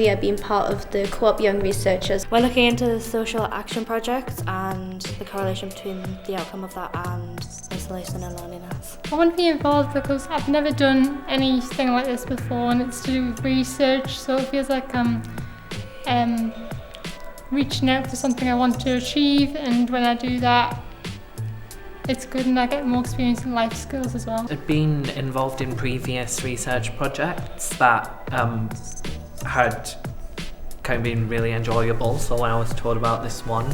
we are being part of the Co-op Young Researchers. We're looking into the social action projects and the correlation between the outcome of that and isolation and loneliness. I want to be involved because I've never done anything like this before, and it's to do with research, so it feels like I'm reaching out for something I want to achieve, and when I do that, it's good and I get more experience in life skills as well. I've been involved in previous research projects that had kind of been really enjoyable, so when I was told about this one,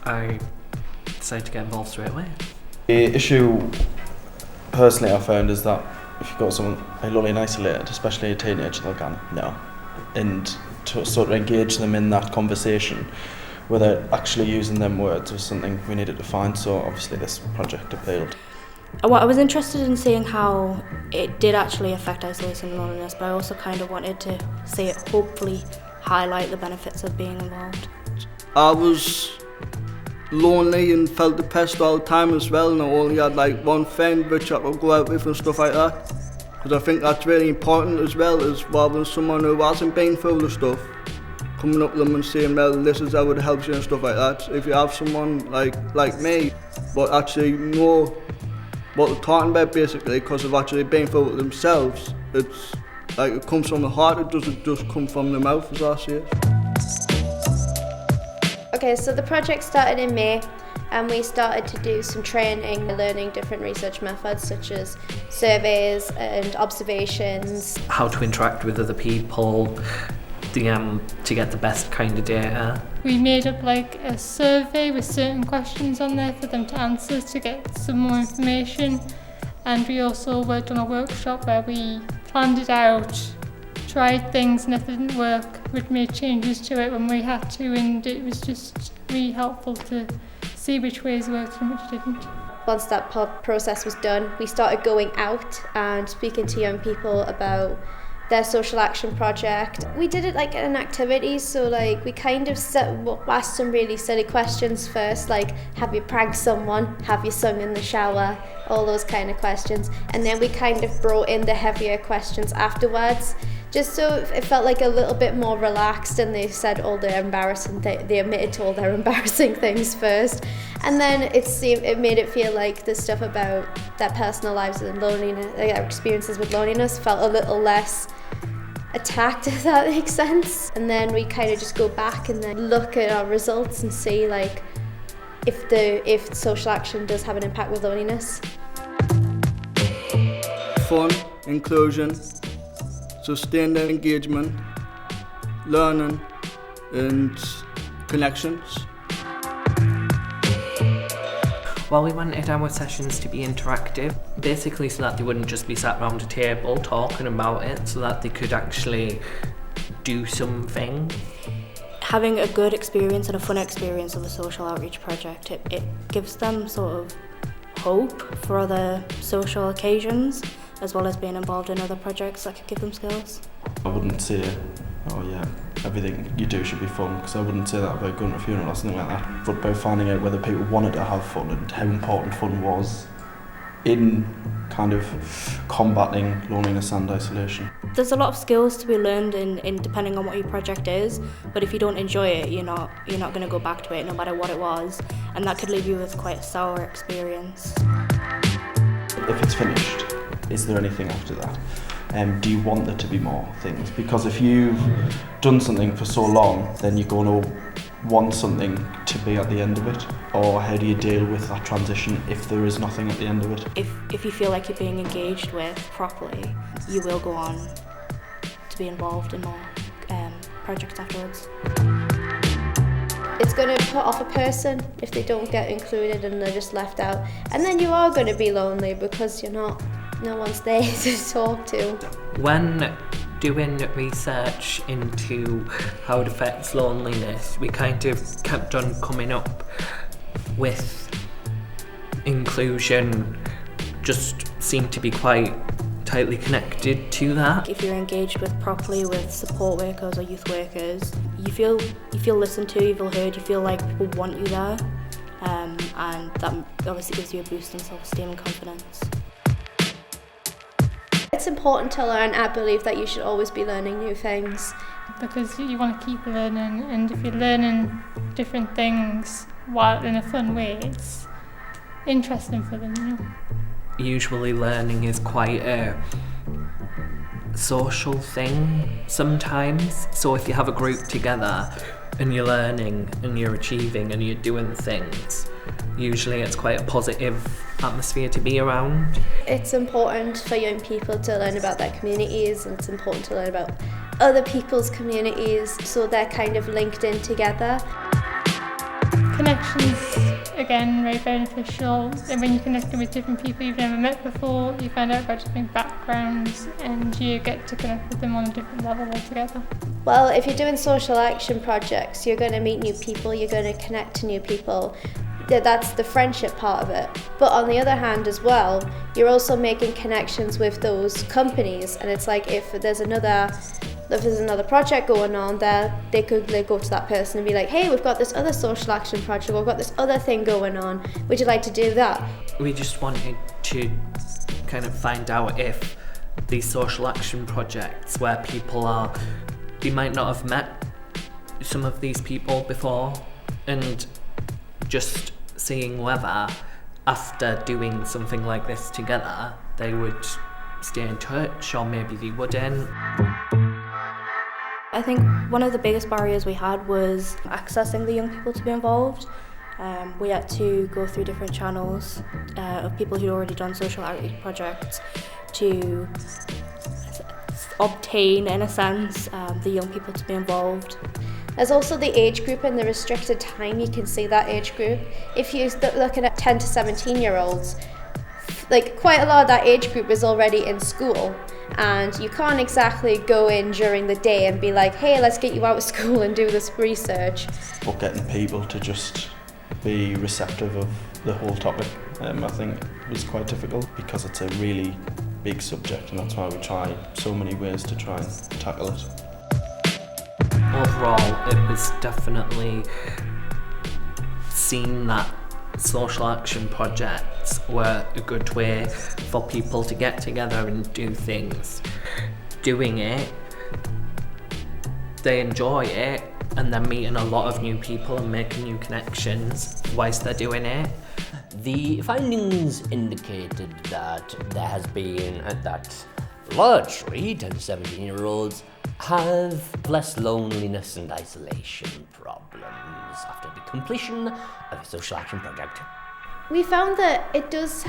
I decided to get involved straight away. The issue personally I found is that if you've got someone lonely and isolated, especially a teenager, they'll go no, and to sort of engage them in that conversation without actually using them words was something we needed to find, so obviously this project appealed. Well, I was interested in seeing how it did actually affect isolation and loneliness, but I also kind of wanted to see it hopefully highlight the benefits of being involved. I was lonely and felt depressed all the time as well, and I only had like one friend which I could go out with and stuff like that. Because I think that's really important as well, as rather than someone who hasn't been through the stuff, coming up to them and saying, well, this is how it helps you and stuff like that. If you have someone like me, but actually know what they're talking about basically, because they've actually been through it themselves, it's like it comes from the heart, it doesn't just come from the mouth, as I say it. Okay, so the project started in May, and we started to do some training, learning different research methods such as surveys and observations. How to interact with other people, to get the best kind of data. We made up like a survey with certain questions on there for them to answer to get some more information, and we also worked on a workshop where we planned it out, tried things, and if it didn't work we'd make changes to it when we had to, and it was just really helpful to see which ways worked and which didn't. Once that process was done, we started going out and speaking to young people about their social action project. We did it like in activities, so like we kind of asked some really silly questions first, like have you pranked someone, have you sung in the shower, all those kind of questions, and then we kind of brought in the heavier questions afterwards, just so it felt like a little bit more relaxed, and they said all their embarrassing they admitted to all their embarrassing things first, and then it made it feel like the stuff about their personal lives and loneliness, their experiences with loneliness, felt a little less attacked, if that makes sense. And then we kind of just go back and then look at our results and see like if social action does have an impact with loneliness. Fun, inclusion, sustained engagement, learning and connections. Well, we wanted our sessions to be interactive, basically so that they wouldn't just be sat around a table talking about it, so that they could actually do something. Having a good experience and a fun experience of a social outreach project, it gives them sort of hope for other social occasions, as well as being involved in other projects that could give them skills. I wouldn't say, oh yeah, everything you do should be fun, because I wouldn't say that about going to a funeral or something like that, but about finding out whether people wanted to have fun and how important fun was in kind of combating loneliness and isolation. There's a lot of skills to be learned in depending on what your project is, but if you don't enjoy it, you're not going to go back to it no matter what it was, and that could leave you with quite a sour experience. If it's finished, is there anything after that? Do you want there to be more things? Because if you've done something for so long, then you're going to want something to be at the end of it. Or how do you deal with that transition if there is nothing at the end of it? If you feel like you're being engaged with properly, you will go on to be involved in more projects afterwards. It's going to put off a person if they don't get included and they're just left out. And then you are going to be lonely because no one's there to talk to. When doing research into how it affects loneliness, we kind of kept on coming up with inclusion just seemed to be quite tightly connected to that. If you're engaged with properly with support workers or youth workers, you feel listened to, you feel heard, you feel like people want you there, and that obviously gives you a boost in self-esteem and confidence. It's important to learn. I believe that you should always be learning new things. Because you want to keep learning, and if you're learning different things while in a fun way, it's interesting for them, you know. Usually learning is quite a social thing sometimes. So if you have a group together and you're learning and you're achieving and you're doing things, usually it's quite a positive atmosphere to be around. It's important for young people to learn about their communities, and it's important to learn about other people's communities, so they're kind of linked in together. Connections, again, very beneficial. And when you're connecting with different people you've never met before, you find out about different backgrounds and you get to connect with them on a different level altogether. Well, if you're doing social action projects, you're going to meet new people, you're going to connect to new people. That's the friendship part of it. But on the other hand as well, you're also making connections with those companies, and it's like if there's another project going on there, they could go to that person and be like, hey, we've got this other social action project, we've got this other thing going on, would you like to do that? We just wanted to kind of find out if these social action projects where you might not have met some of these people before, and just seeing whether after doing something like this together they would stay in touch or maybe they wouldn't. I think one of the biggest barriers we had was accessing the young people to be involved. We had to go through different channels of people who'd already done social outreach projects to obtain, in a sense, the young people to be involved. There's also the age group and the restricted time you can see that age group. If you're looking at 10 to 17 year olds, like quite a lot of that age group is already in school, and you can't exactly go in during the day and be like, hey, let's get you out of school and do this research. But getting people to just be receptive of the whole topic, I think was quite difficult because it's a really big subject, and that's why we try so many ways to try and tackle it. Overall, it was definitely seen that social action projects were a good way for people to get together and do things. Doing it, they enjoy it, and they're meeting a lot of new people and making new connections whilst they're doing it. The findings indicated that there has been that largely 10 to 17-year-olds have less loneliness and isolation problems after the completion of a social action project. We found that it does,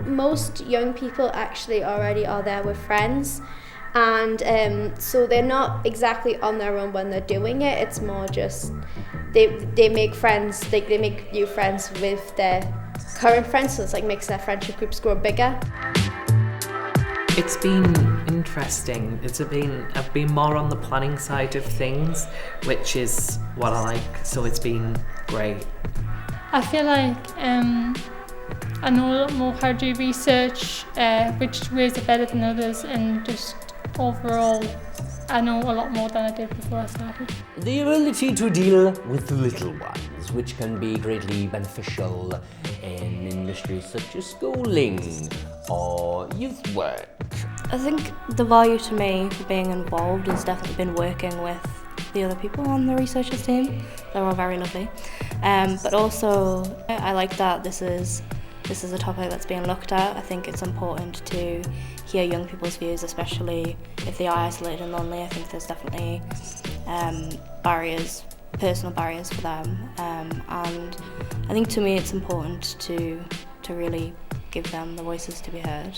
most young people actually already are there with friends, and so they're not exactly on their own when they're doing it. It's more just they make friends, they make new friends with their current friends, so it's like makes their friendship groups grow bigger. It's been interesting. I've been more on the planning side of things, which is what I like, so it's been great. I feel like I know a lot more how to do research, which ways are better than others, and just overall I know a lot more than I did before I started. The ability to deal with the little ones, which can be greatly beneficial in industries such as schooling or youth work. I think the value to me for being involved has definitely been working with the other people on the researchers team. They're all very lovely. But also, I like that this is a topic that's being looked at. I think it's important to hear young people's views, especially if they are isolated and lonely. I think there's definitely personal barriers for them. And I think to me it's important to really give them the voices to be heard.